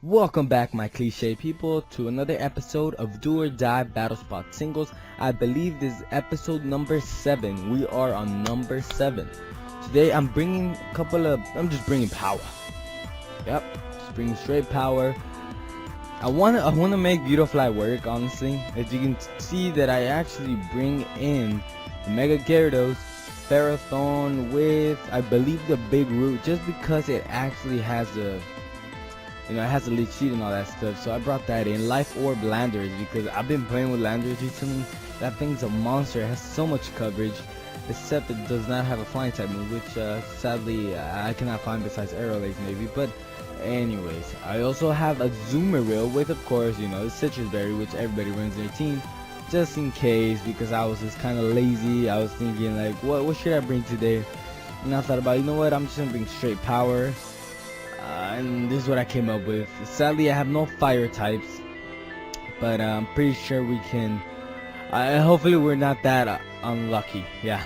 Welcome back, my cliche people, to another episode of Do or Die Battle Spot Singles. I believe this is episode number 7. We are on number 7. Today I'm just bringing power. Yep, just bringing straight power. I wanna make Beautifly work, honestly. As you can see that I actually bring in the Mega Gyarados, Ferrothorn with, I believe, the Big Root, just because it actually has a it has a lead sheet and all that stuff, so I brought that in. Life Orb Landers, because I've been playing with Landers recently. That thing's a monster. It has so much coverage, except it does not have a flying type move, which sadly I cannot find besides Arrow Legs maybe. But anyways, I also have a Zoomeril with, of course, the Citrus Berry, which everybody runs their team, just in case, because I was just kind of lazy. I was thinking like, what should I bring today? And I thought about, I'm just gonna bring straight power. And this is what I came up with. Sadly, I have no fire types, but I'm pretty sure we can. Hopefully, we're not that unlucky. Yeah.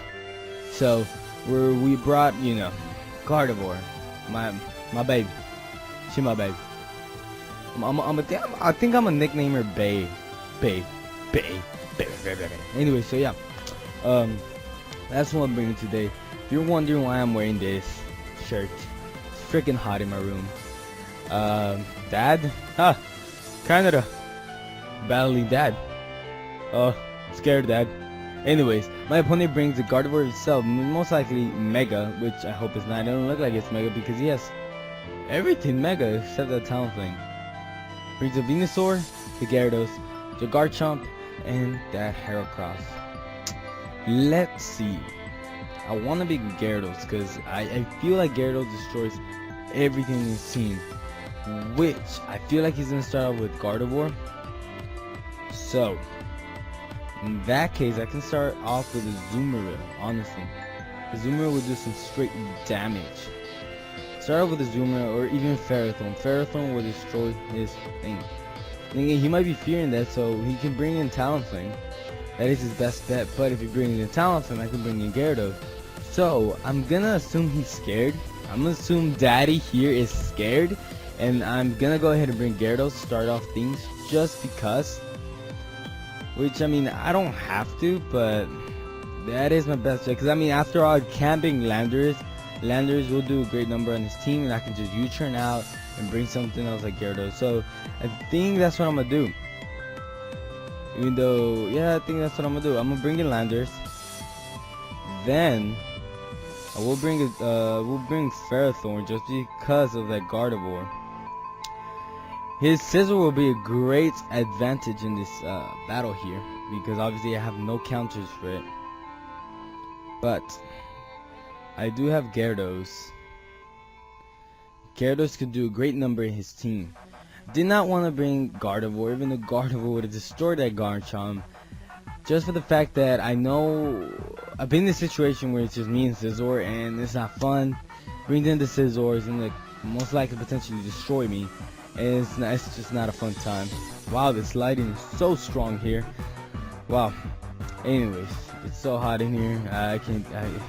So we brought Gardevoir, my baby. She my baby. I think I'm a nickname her Babe. Anyway, so yeah, that's what I'm bringing today. If you're wondering why I'm wearing this shirt, freaking hot in my room. Dad? Canada. Battling Dad. Scared Dad. Anyways, my opponent brings the Gardevoir itself, most likely Mega, which I hope is not. It doesn't look like it's Mega because he has everything Mega except that Talonflame. Brings a Venusaur, the Gyarados, the Garchomp, and that Heracross. Let's see. I want to be Gyarados because I feel like Gyarados destroys everything in his team, which I feel like he's going to start off with Gardevoir. So in that case, I can start off with a Zoomeril, honestly. The Zoomeril will do some straight damage. Start off with a Zoomeril or even Ferrothorn. Ferrothorn will destroy his thing. He might be fearing that, so he can bring in Talonflame. That is his best bet, but if he brings in Talonflame, I can bring in Gyarados. So I'm gonna assume he's scared. I'm gonna assume Daddy here is scared, and I'm gonna go ahead and bring Gyarados to start off things just because. Which, I don't have to, but that is my best bet. Because after all, camping Landers will do a great number on his team, and I can just U-turn out and bring something else like Gyarados. So I think that's what I'm gonna do. I think that's what I'm gonna do. I'm gonna bring in Landers. Then we'll bring Ferrothorn just because of that Gardevoir. His Scizor will be a great advantage in this battle here, because obviously I have no counters for it. But I do have Gyarados. Gyarados could do a great number in his team. Did not want to bring Gardevoir, even though Gardevoir would have destroyed that Garchomp. Just for the fact that I know I've been in a situation where it's just me and Scizor, and it's not fun. Bring in the Scizor is gonna most likely potentially destroy me, and it's just not a fun time. Wow, this lighting is so strong here. Wow. Anyways, it's so hot in here.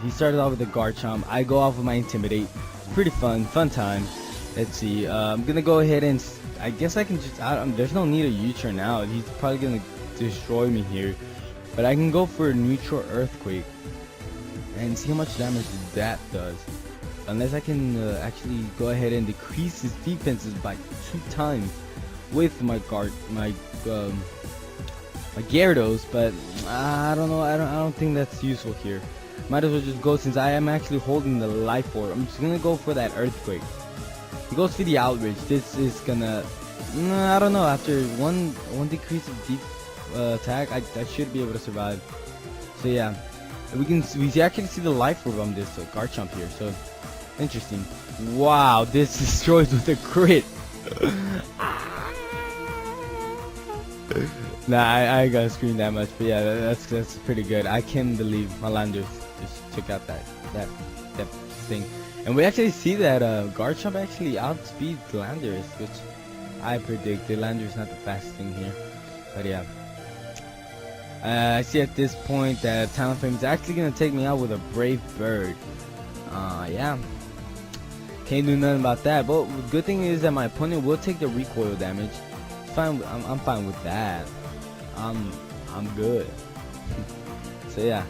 He started off with the Garchomp. I go off with my Intimidate. It's pretty fun time. Let's see. I'm gonna go ahead and I guess I can just. There's no need to U-turn out. He's probably gonna destroy me here. But I can go for a neutral Earthquake and see how much damage that does. Unless I can actually go ahead and decrease his defenses by 2 times with my Gyarados, but I don't know. I don't think that's useful here. Might as well just go, since I am actually holding the Life Orb. I'm just gonna go for that Earthquake. He goes for the Outrage. This is gonna. I don't know. After one decrease of deep attack, I should be able to survive. So yeah, we actually see the Life Orb on this Garchomp here. So interesting. Wow, this destroys with a crit. Nah, I gotta scream that much, but yeah, that's pretty good. I can't believe my Landers just took out that thing. And we actually see that Garchomp actually outspeeds Landers, which I predicted. Landers not the fastest thing here, but yeah. I see at this point that Talonflame is actually gonna take me out with a Brave Bird. Yeah. Can't do nothing about that. But the good thing is that my opponent will take the recoil damage. Fine, I'm fine with that. I'm good. So yeah,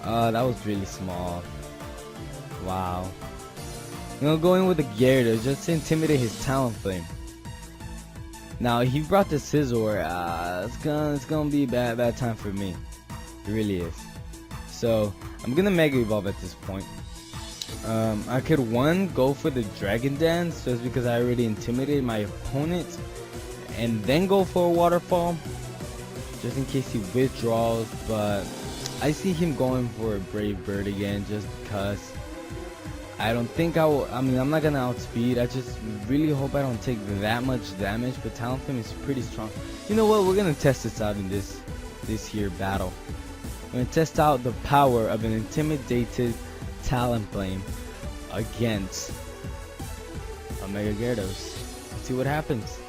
that was really small. Wow. You know, going with the Gyarados just to intimidate his Talonflame. Now he brought the Scizor. It's gonna be a bad time for me. It really is. So I'm gonna Mega Evolve at this point. I could go for the Dragon Dance just because I already intimidated my opponent, and then go for a Waterfall just in case he withdraws. But I see him going for a Brave Bird again just because. I don't think I will. I mean, I'm not gonna outspeed. I just really hope I don't take that much damage. But Talonflame is pretty strong. You know what? We're gonna test this out in this here battle. We're gonna test out the power of an intimidated Talonflame against a Mega Gyarados. See what happens.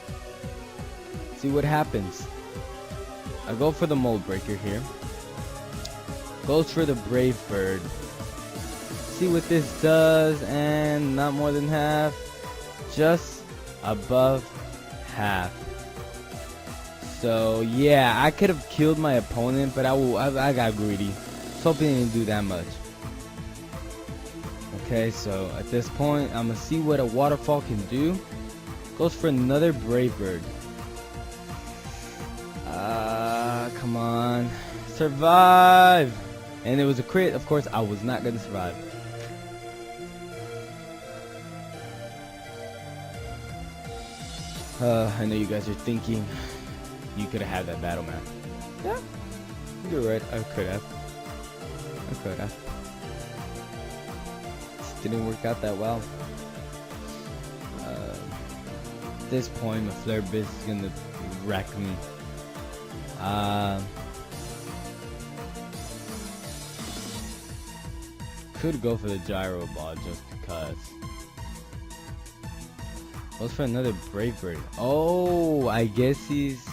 See what happens. I go for the Mold Breaker here. Goes for the Brave Bird. See what this does, and not more than half, just above half. So yeah, I could have killed my opponent, but I got greedy. Was hoping he didn't do that much. Okay, so at this point, I'm gonna see what a Waterfall can do. Goes for another Brave Bird. Come on, survive! And it was a crit. Of course, I was not gonna survive. I know you guys are thinking you could have had that battle, man. Yeah, you're right. I could have. Just didn't work out that well. At this point, my Flare Blitz is gonna wreck me. Could go for the Gyro Ball just because. Goes for another Brave Bird. Oh, I guess he's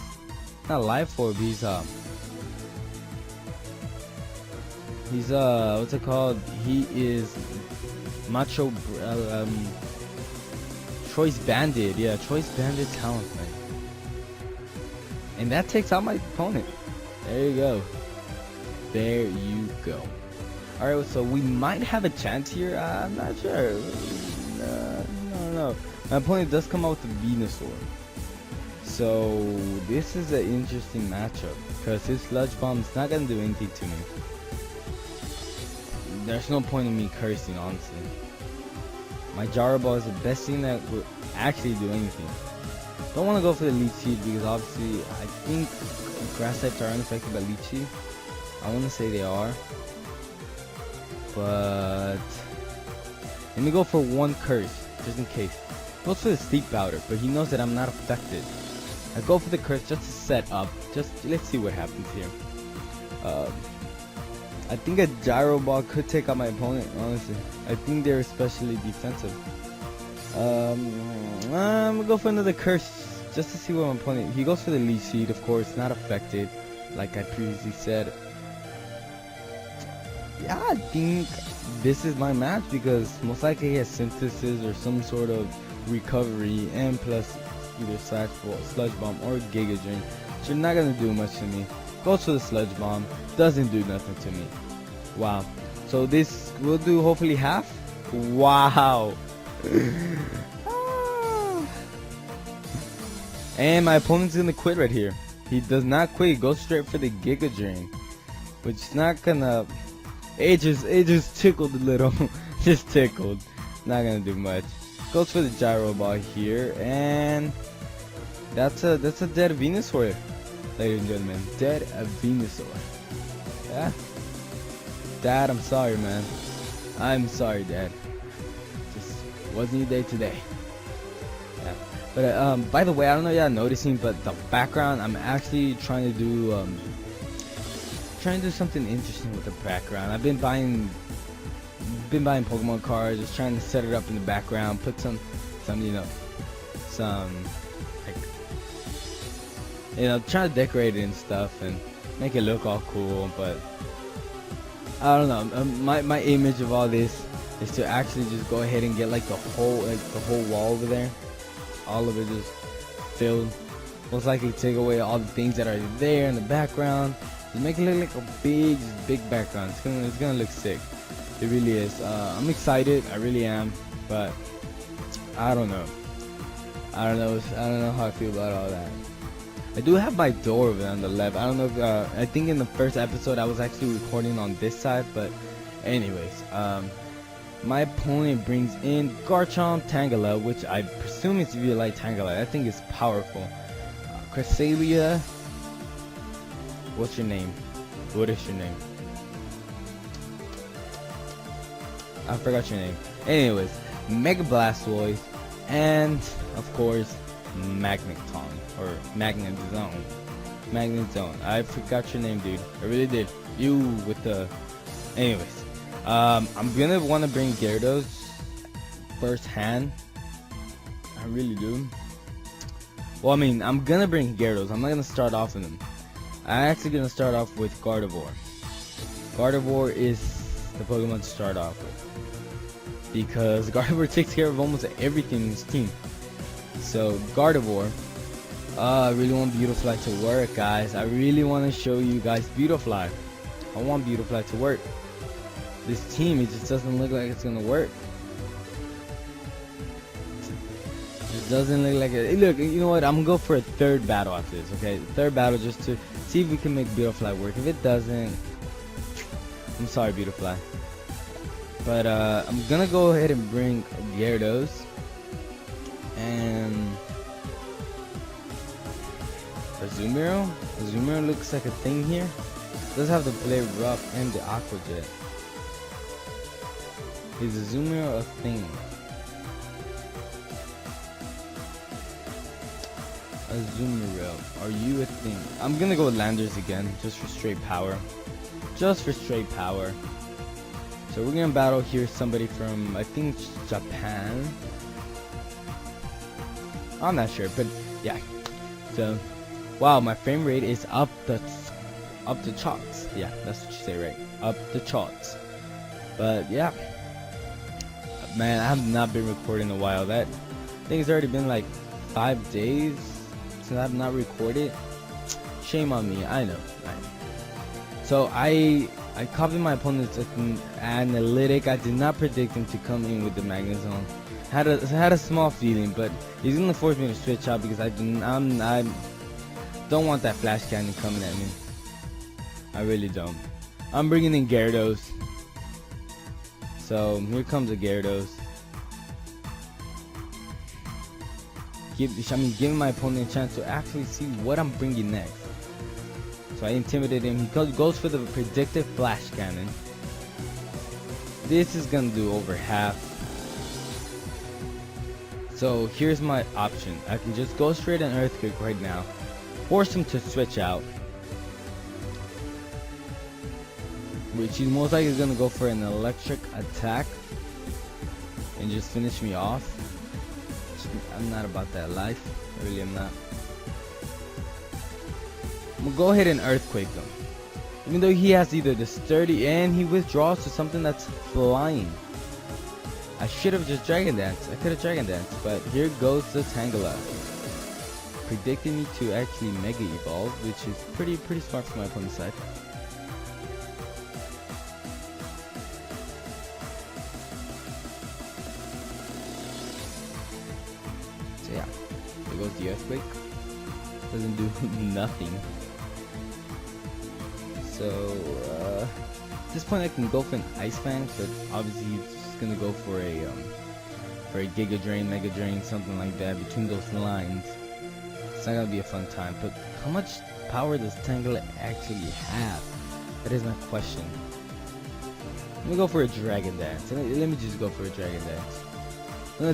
not Life Orb. He's what's it called? He is Macho Choice Banded. Yeah, Choice Banded Talonflame. And that takes out my opponent. There you go. There you go. Alright, so we might have a chance here. I'm not sure. No. My opponent does come out with the Venusaur. So this is an interesting matchup because his Sludge Bomb is not going to do anything to me. There's no point in me cursing, honestly. My Gyro Ball is the best thing that will actually do anything. Don't want to go for the Leech Seed because obviously I think Grass types are unaffected by Leech Seed. I want to say they are. But let me go for one curse just in case. Goes for the Sleep Powder, but he knows that I'm not affected. I go for the curse just to set up. Let's see what happens here. I think a Gyro Ball could take out my opponent, honestly. I think they're especially defensive. I'm gonna go for another curse just to see what my opponent. He goes for the Leech Seed, of course, not affected, like I previously said. Yeah, I think this is my match because most likely he has Synthesis or some sort of recovery, and plus either Sludge Bomb or Giga Drain, which are not gonna do much to me. Goes for the Sludge Bomb, doesn't do nothing to me. Wow. So this will do hopefully half. Wow. And my opponent's gonna quit right here. He does not quit. He goes straight for the Giga Drain, which is not gonna. It just tickled a little. Just tickled. Not gonna do much. Goes for the Gyro Ball here, and that's a dead Venusaur, ladies and gentlemen. Dead Venusaur. Yeah. Dad, I'm sorry, man. I'm sorry, Dad. Just wasn't your day today. Yeah. But by the way, I don't know if y'all noticing, but the background, I'm actually trying to do something interesting with the background. I've been buying Pokemon cards, just trying to set it up in the background, put some trying to decorate it and stuff and make it look all cool. But I don't know, my image of all this is to actually just go ahead and get like the whole wall over there, all of it just filled. Most likely take away all the things that are there in the background, just make it look like a big background. It's gonna look sick. It really is. I'm excited, I really am, but I don't know how I feel about all that. I do have my door over there on the left. I don't know if I think in the first episode I was actually recording on this side, but anyways, my opponent brings in Garchomp Tangela, which I presume is Violite Tangela. I think it's powerful. Cresselia, what's your name? What is your name? I forgot your name. Anyways, Mega Blastoise, and of course Magneton or Magnezone. I forgot your name, dude. I really did. You with the. Anyways, I'm gonna want to bring Gyarados first hand. I really do. Well, I mean, I'm gonna bring Gyarados. I'm not gonna start off with them. I'm actually gonna start off with Gardevoir. Gardevoir is the Pokemon to start off with, because Gardevoir takes care of almost everything in his team. So Gardevoir, I really want Beautifly to work, guys. I really want to show you guys Beautifly. I want Beautifly to work. This team, it just doesn't look like it's gonna work. It doesn't look like it. Look, you know what? I'm gonna go for a third battle after this. Okay, third battle just to see if we can make Beautifly work. If it doesn't, I'm sorry, Beautifly. But I'm gonna go ahead and bring Gyarados and Azumarill. Azumarill looks like a thing here. Does have the Blade Rough and the Aqua Jet. Is Azumarill a thing? Azumarill, are you a thing? I'm gonna go with Landers again, just for straight power. Just for straight power. So we're gonna battle here somebody from, I think, Japan. I'm not sure, but yeah. So, wow, my frame rate is up the charts. Yeah, that's what you say, right? Up the charts. But yeah, man, I have not been recording in a while. I think it's already been like 5 days since I've not recorded. Shame on me. I know. So I copied my opponent's analytic. I did not predict him to come in with the Magnezone. Had a small feeling, but he's gonna force me to switch out because I don't want that Flash Cannon coming at me. I really don't. I'm bringing in Gyarados. So here comes a Gyarados. Giving my opponent a chance to actually see what I'm bringing next. So I intimidated him. He goes for the predictive Flash Cannon. This is gonna do over half. So here's my option. I can just go straight an Earthquake right now, force him to switch out, which he's most likely gonna go for an electric attack and just finish me off. I'm not about that life. I really am not. I'm gonna go ahead and Earthquake him, even though he has either the sturdy and he withdraws to something that's flying. I should have just Dragon Dance. I could have Dragon Dance, but here goes the Tangela, predicting me to actually Mega Evolve, which is pretty smart from my opponent's side. So yeah, there goes the Earthquake. Doesn't do nothing. So at this point I can go for an Ice Fang, but obviously he's just gonna go for a Giga Drain, Mega Drain, something like that between those lines. It's not gonna be a fun time. But how much power does Tangela actually have? That is my question. Let me go for a Dragon Dance. Let me just go for a Dragon Dance. I'm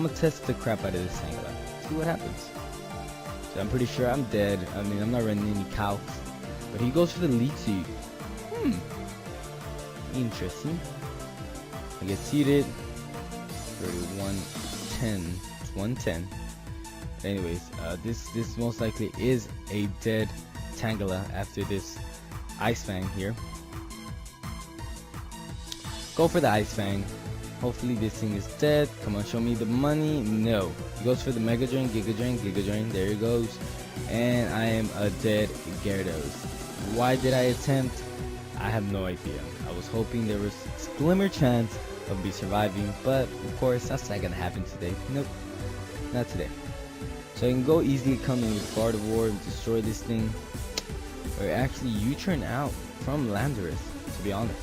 gonna test the crap out of this Tangela. See what happens. So I'm pretty sure I'm dead. I mean, I'm not running any cows. But he goes for the Leech Seed. Interesting. I get seated. 110. 110. Anyways, this most likely is a dead Tangela after this Ice Fang here. Go for the Ice Fang. Hopefully this thing is dead. Come on, show me the money. No. He goes for the Mega Drain, Giga Drain, Giga Drain. There he goes. And I am a dead Gyarados. Why did I attempt? I have no idea. I was hoping there was a glimmer chance of me surviving, but of course that's not gonna happen today. Nope, not today. So I can go easily come in with Gardevoir and destroy this thing, or actually U-turn out from Landorus, to be honest.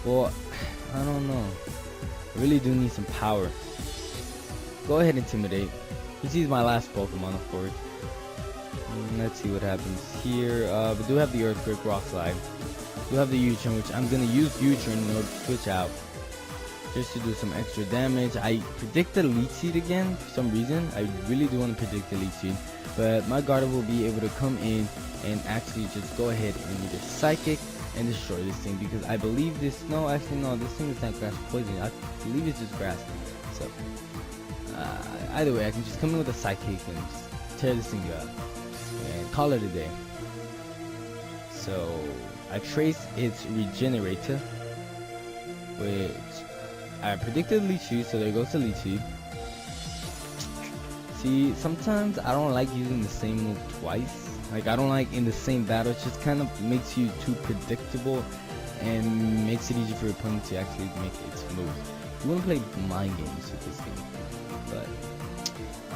Well, I don't know. I really do need some power. Go ahead, Intimidate. This is my last Pokemon, of course. Let's see what happens here. We do have the Earthquake, Rock Slide. We do have the U-turn, which I'm gonna use U-turn in order to switch out, just to do some extra damage. I predict the Leech Seed again for some reason. I really do want to predict the Leech Seed, but my Gardevoir will be able to come in and actually just go ahead and either Psychic and destroy this thing, because I believe this. No, actually no. This thing is not grass poison. I believe it's just grass. So either way, I can just come in with a Psychic and just tear this thing up and call it a day. So I trace its Regenerator, which I predicted Leech Seed, so there goes the Leech Seed. See, sometimes I don't like using the same move twice. Like, I don't like in the same battle. It just kind of makes you too predictable and makes it easy for your opponent to actually make its move. You want to play mind games with this game, but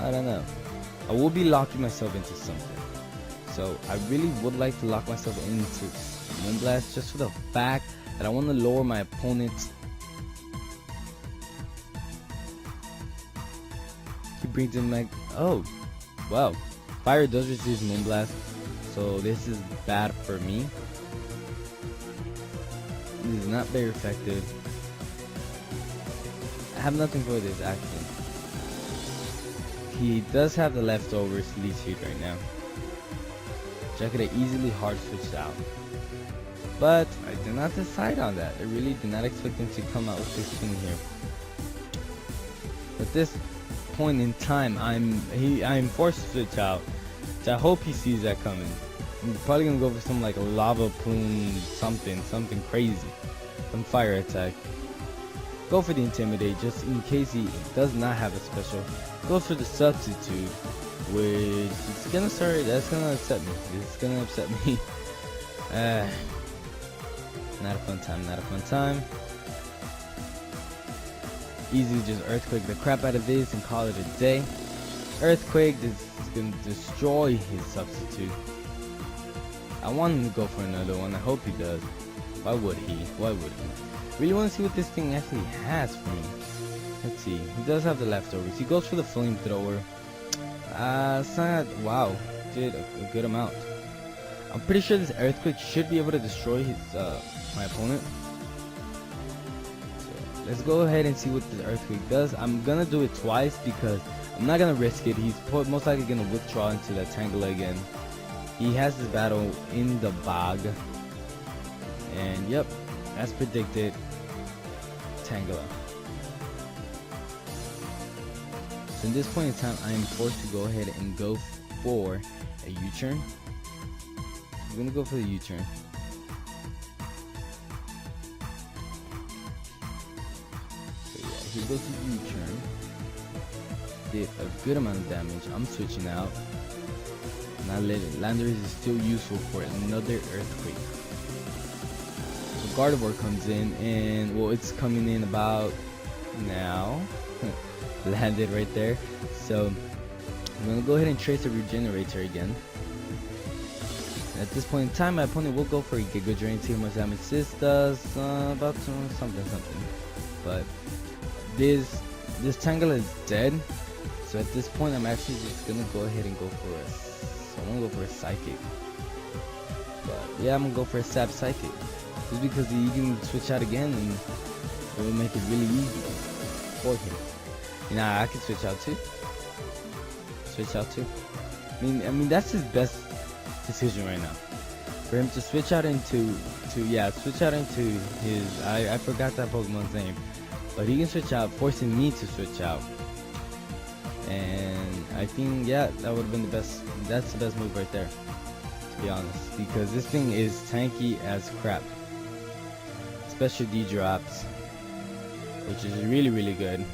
I don't know. I will be locking myself into something. So I really would like to lock myself into Moonblast, just for the fact that I want to lower my opponent's. He brings in like, oh, wow. Fire does resist Moonblast, so this is bad for me. This is not very effective. I have nothing for this action. He does have the leftovers Leech Seed right now, which I could have easily hard switched out. But I did not decide on that. I really did not expect him to come out with this thing here. At this point in time, I'm forced to switch out. So I hope he sees that coming. I'm probably gonna go for some like lava plume, something crazy, some fire attack. Go for the Intimidate just in case he does not have a special. Go for the Substitute, which is gonna start. That's gonna upset me. This is gonna upset me. Not a fun time. Not a fun time. Easily just Earthquake the crap out of this and call it a day. Earthquake is going to destroy his Substitute. I want him to go for another one. I hope he does. Why would he? Why would he? Really want to see what this thing actually has for me. Let's see. He does have the leftovers. He goes for the Flamethrower. It's not, wow, did a good amount. I'm pretty sure this Earthquake should be able to destroy his my opponent. So let's go ahead and see what this Earthquake does. I'm gonna do it twice because I'm not gonna risk it. He's most likely gonna withdraw into that Tangela again. He has this battle in the bog, and yep, as predicted, Tangela. So in this point in time, I am forced to go ahead and go for a U-turn. I'm gonna go for the U-turn. So yeah, he goes to U-turn. Did a good amount of damage. I'm switching out. Not let it. Landorus is still useful for another Earthquake. So Gardevoir comes in, and well, it's coming in about now. Landed right there. So I'm gonna go ahead and trace a Regenerator again. At this point in time, my opponent will go for a Giga Drain, see how much damage this does. About something. But this Tangela is dead. So at this point, I'm actually just gonna go ahead and go for a. So I'm gonna go for a Psychic. But yeah, I'm gonna go for a Sap Psychic, just because you can switch out again and it will make it really easy for him. You know, I can switch out too. I mean that's his best decision right now. For him to switch out into his. I forgot that Pokemon's name, but he can switch out, forcing me to switch out. And I think, yeah, that would have been the best. That's the best move right there, to be honest, because this thing is tanky as crap. Special D drops. which is really good.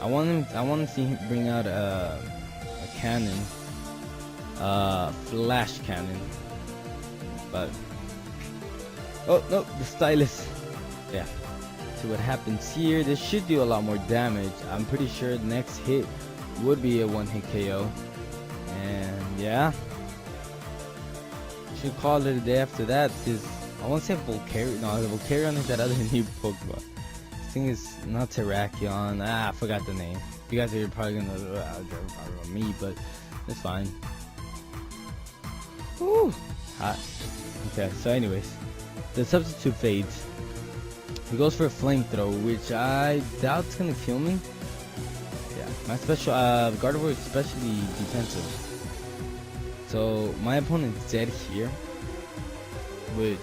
I want to see him bring out a cannon, flash cannon. But oh no, the stylus. Yeah. So what happens here? This should do a lot more damage. I'm pretty sure the next hit would be a one-hit KO. And yeah, should call it a day after that. Because I want to say Volcarion. No, the Volcarion is that other new Pokemon. This thing is not Terrakion. I forgot the name. You guys are probably gonna know me, but it's fine. Woo, hot. Okay, so anyways, the substitute fades. He goes for a flamethrower, which I doubt is gonna kill me. Yeah, my special Gardevoir is especially defensive. So my opponent's dead here, which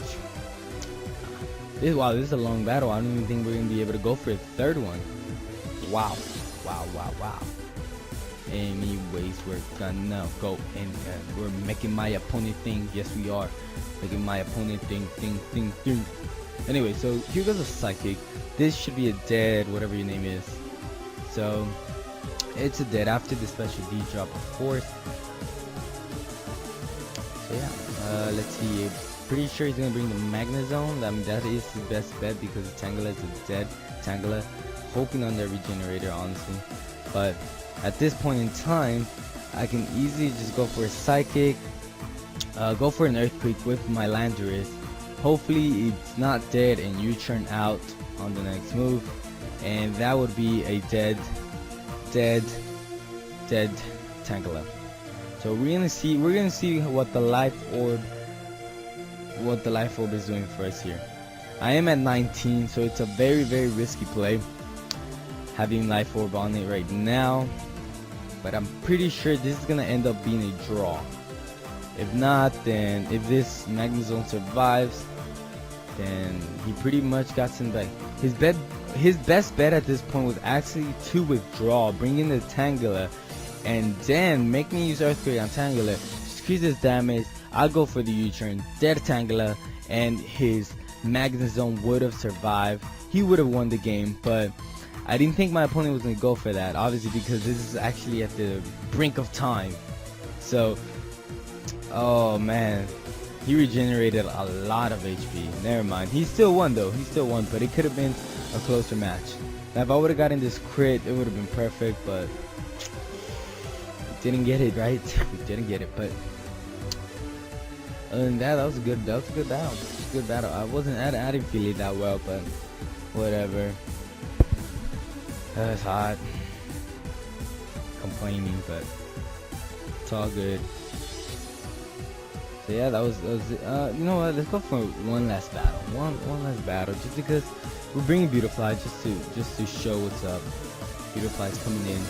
wow, this is a long battle. I don't even think we're gonna be able to go for a third one. Wow. Anyways, we're gonna go and we're making my opponent think. Yes, we are making my opponent think. Anyway, so here goes a psychic. This should be a dead, whatever your name is. So it's a dead after the special D drop, of course. So yeah, let's see. Pretty sure he's gonna bring the Magnezone. I mean, that is his best bet because Tangela is a dead Tangela. Hoping on their regenerator, honestly. But at this point in time, I can easily just go for a psychic, go for an earthquake with my Landorus. Hopefully it's not dead and you turn out on the next move, and that would be a dead Tangela. So we're gonna see what the life orb is doing for us here. I am at 19, so it's a very risky play having life orb on it right now, but I'm pretty sure this is gonna end up being a draw. If not, then if this Magnezone survives, then he pretty much got sent back. His best bet at this point was actually to withdraw, bring in the Tangela, and then make me use Earthquake on Tangela, decrease his damage. I'll go for the U-turn, dead Tangela, and his Magnezone would have survived. He would have won the game, but I didn't think my opponent was going to go for that, obviously, because this is actually at the brink of time. So, oh man, he regenerated a lot of HP. Never mind. He still won though. He still won, but it could have been a closer match. Now, if I would have gotten this crit, it would have been perfect, but we didn't get it, right? We didn't get it, but other than that, that was a good battle. Good battle. I didn't feel it that well, but whatever. It's hot. Complaining, but it's all good. So yeah, that was you know what? Let's go for one last battle. One last battle, just because we're bringing Beautifly just to show what's up. Beautifly's coming in.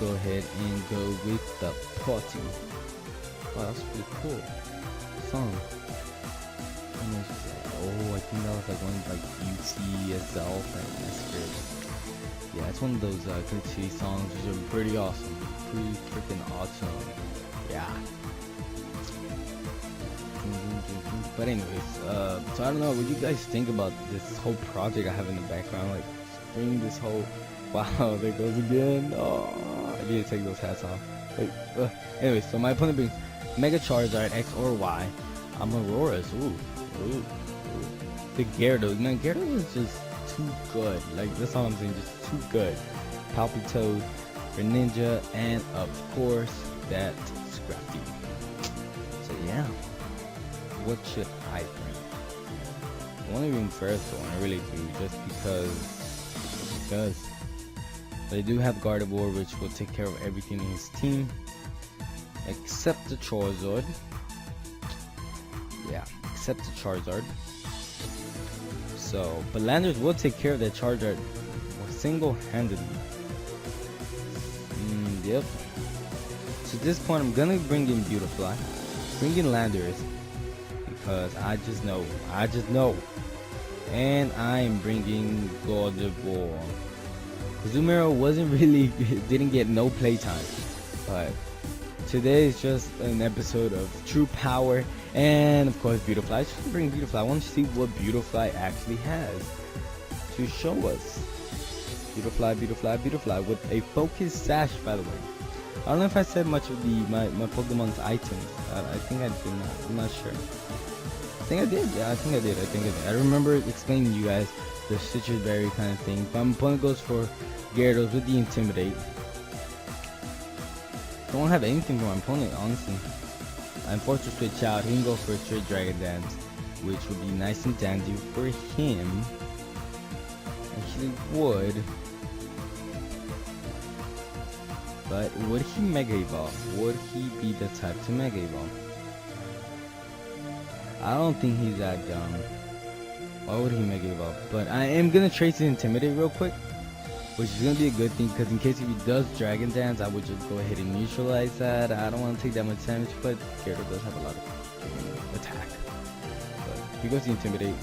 Go ahead and go with the party. Wow, that's pretty cool song. Oh, I think that was like one like UCSL thing. Yeah, it's one of those good city songs which are pretty awesome. Pretty freaking awesome. Yeah. But anyways, so I don't know what you guys think about this whole project I have in the background. Like, bring this whole. Wow, there goes again. Oh, I need to take those hats off. Wait. Anyways, so my opponent brings Mega Charizard X or Y. I'm Aurora's. Ooh. The Gyarados. Man, Gyarados is just too good. Like, that's all I'm saying. Just too good. Palpitoad, Greninja, and of course that Scrafty. So yeah. What should I bring? I want to bring first one. I really do, just because. They do have Gardevoir, which will take care of everything in his team, except the Charizard. Yeah, except the Charizard. So, but Landers will take care of that Charizard single-handedly. Yep. So at this point, I'm gonna bring in Beautifly, bring in Landers, because I just know, and I'm bringing Gardevoir. Zumero wasn't really, didn't get no playtime, but today is just an episode of true power, and of course Beautifly. I just want to bring Beautifly. I want to see what Beautifly actually has. to show us. Beautifly, with a focus sash, by the way. I don't know if I said much of my Pokemon's items. I think I did not. I'm not sure. I think I did. Yeah, I think I did. I remember explaining to you guys the Citrus Berry kind of thing. But my opponent goes for Gyarados with the Intimidate. Don't have anything for my opponent, honestly. I'm forced to switch out. He can go for a straight Dragon Dance, which would be nice and dandy for him. Actually would. But would he Mega Evolve? Would he be the type to Mega Evolve? I don't think he's that dumb. Why would he Mega Evolve? But I am gonna trace his Intimidate real quick, which is gonna be a good thing, because in case if he does Dragon Dance, I would just go ahead and neutralize that. I don't want to take that much damage, but Gyarados does have a lot of attack. But he goes to Intimidate.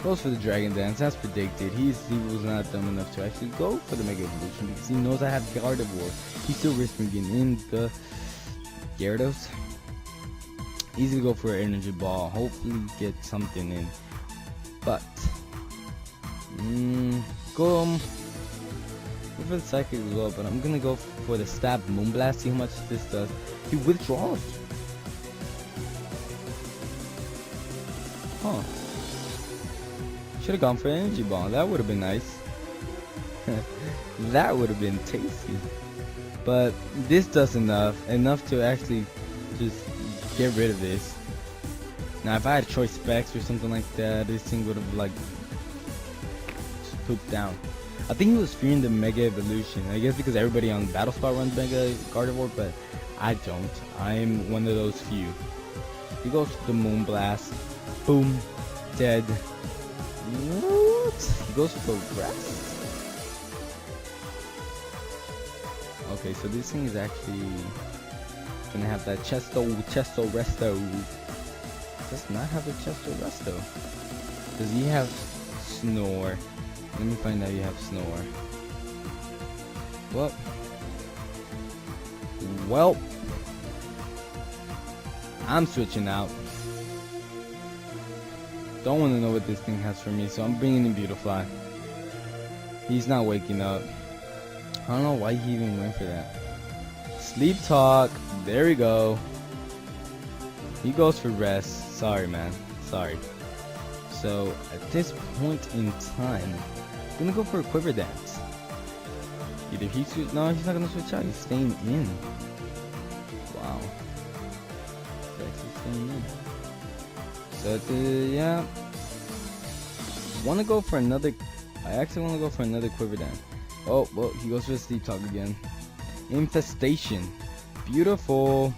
Goes for the Dragon Dance, as predicted. He was not dumb enough to actually go for the Mega Evolution, because he knows I have Gardevoir. He's still risking getting in the Gyarados. Easy to go for an Energy Ball, hopefully get something in. But go for the Psychic as well, but I'm gonna go for the Stab Moonblast, see how much this does. He withdraws. Huh. Should have gone for an Energy Ball. That would have been nice. That would have been tasty. But this does enough to actually just get rid of this. Now, if I had Choice Specs or something like that, this thing would have like just pooped down. I think he was fearing the Mega Evolution. I guess because everybody on Battle Spot runs Mega Gardevoir, but I don't. I'm one of those few. He goes to the Moonblast. Boom. Dead. What? He goes for Rest? Okay, so this thing is actually gonna have that Chesto Resto. Does not have the Chesto Resto. Does he have Snore? Let me find out you have Snore. Well, I'm switching out. Don't want to know what this thing has for me, so I'm bringing in Beautifly. He's not waking up. I don't know why he even went for that. Sleep Talk. There we go. He goes for Rest. Sorry, man. Sorry. So, at this point in time, I'm gonna go for a Quiver Dance. Either he switch. No, he's not gonna switch out. He's staying in. Wow. He's actually staying in. So, yeah. I actually want to go for another Quiver Dance. Oh, well, he goes for a Sleep Talk again. Infestation. Beautiful.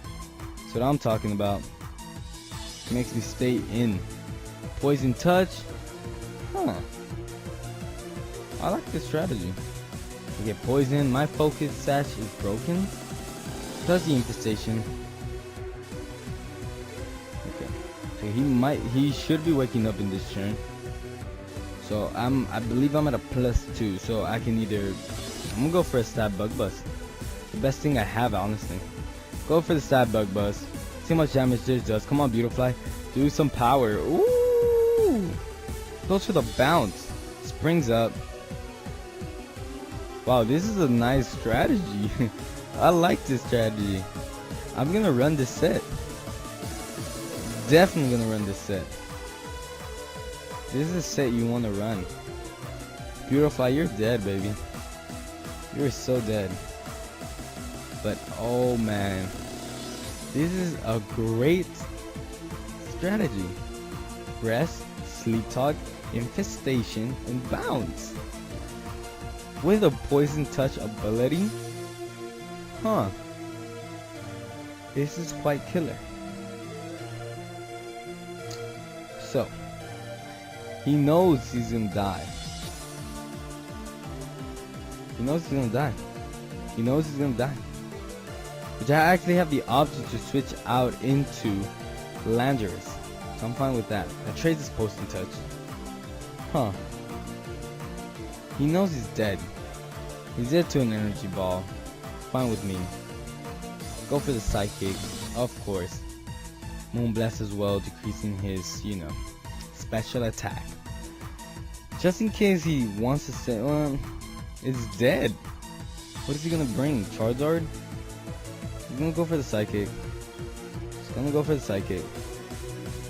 That's what I'm talking about. Makes me stay in. Poison Touch. Huh. I like this strategy. I get poison. My Focus Sash is broken. Does the Infestation. Okay. So he should be waking up in this turn. So I believe I'm at a +2, so I can I'm gonna go for a Stab Bug Buzz. The best thing I have, honestly. Go for the Stab Bug Buzz. See how much damage this does. Come on, Beautifly. Do some power. Ooh! Goes for the bounce. Springs up. Wow, this is a nice strategy. I like this strategy. I'm gonna run this set. Definitely gonna run this set. This is a set you want to run. Beautifly, you're dead, baby. You're so dead. But oh man, this is a great strategy. Rest, Sleep Talk, Infestation, and Bounce. With a Poison Touch ability? Huh. This is quite killer. So, he knows he's gonna die. He knows he's gonna die. He knows he's gonna die. Which I actually have the option to switch out into Landorus. So I'm fine with that. I trade this Poison Touch. Huh. He knows he's dead. He's dead to an Energy Ball. Fine with me. Go for the Psychic, of course. Moonblast as well, decreasing his, you know, special attack. Just in case he wants to say, well, it's dead. What is he gonna bring? Charizard? He's gonna go for the Psychic. He's gonna go for the Psychic.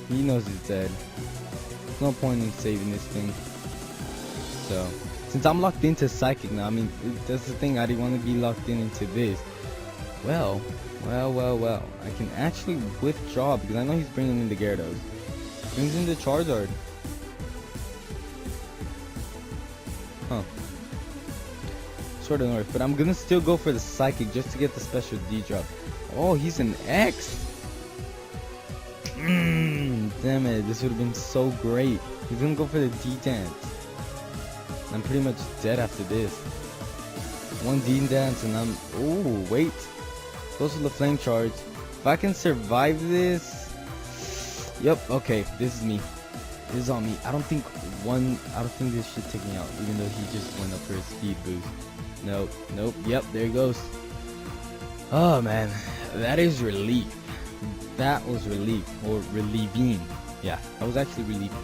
He knows he's dead. There's no point in saving this thing. So, since I'm locked into Psychic now, I mean, that's the thing, I didn't want to be locked into this. Well, I can actually withdraw because I know he's bringing in the Gyarados. Brings in the Charizard. Huh. Sort of north, but I'm gonna still go for the Psychic just to get the special D drop. Oh, he's an X. Damn it, this would have been so great. He's gonna go for the D-Dance. I'm pretty much dead after this. One D-Dance and I'm... Oh, wait. Goes to the Flame Charge. If I can survive this... Yep, okay, this is me. This is on me. I don't think this should take me out, even though he just went up for a speed boost. Nope, yep, there he goes. Oh man, that is relief. That was relief, or relieving. Yeah, that was actually relieving.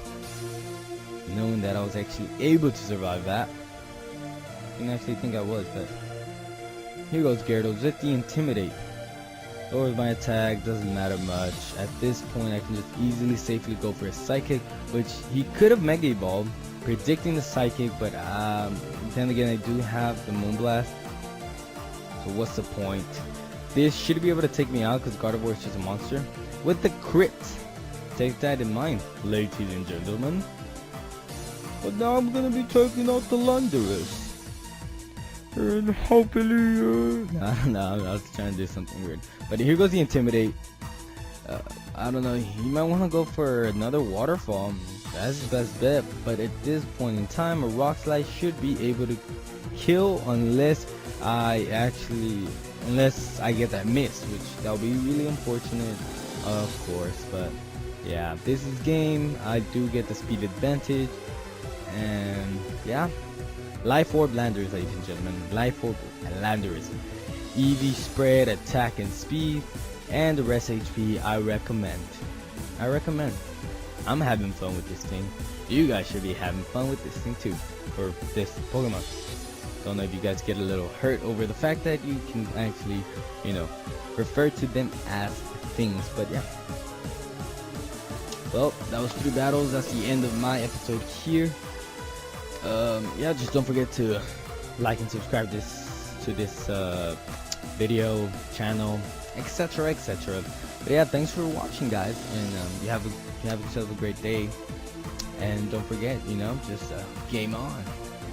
Knowing that I was actually able to survive that. I didn't actually think I was, but... Here goes Gyarados with the Intimidate. Lowers my attack, doesn't matter much. At this point I can just easily safely go for a Psychic, which he could have Mega Evolved, predicting the Psychic, but then again I do have the Moonblast. So what's the point? This should be able to take me out because Gardevoir is just a monster. With the crit. Take that in mind, ladies and gentlemen. But now I'm gonna be taking out the Landorus. And hopefully, no, I was trying to do something weird. But here goes the Intimidate. I don't know, he might want to go for another Waterfall. That's his best bet. But at this point in time, a Rock Slide should be able to kill unless I get that miss, which that'll be really unfortunate, of course. But yeah, this is game. I do get the speed advantage, and yeah. Life Orb Landorus, ladies and gentlemen. Life Orb Landorus. EV spread, attack and speed, and the rest HP I recommend. I'm having fun with this thing. You guys should be having fun with this thing too. For this Pokemon. Don't know if you guys get a little hurt over the fact that you can actually, you know, refer to them as things. But yeah. Well, that was 3 battles. That's the end of my episode here. Yeah, just don't forget to like and subscribe to this video channel, etc. But yeah, thanks for watching, guys, and you have yourself a great day, and don't forget, you know, just game on.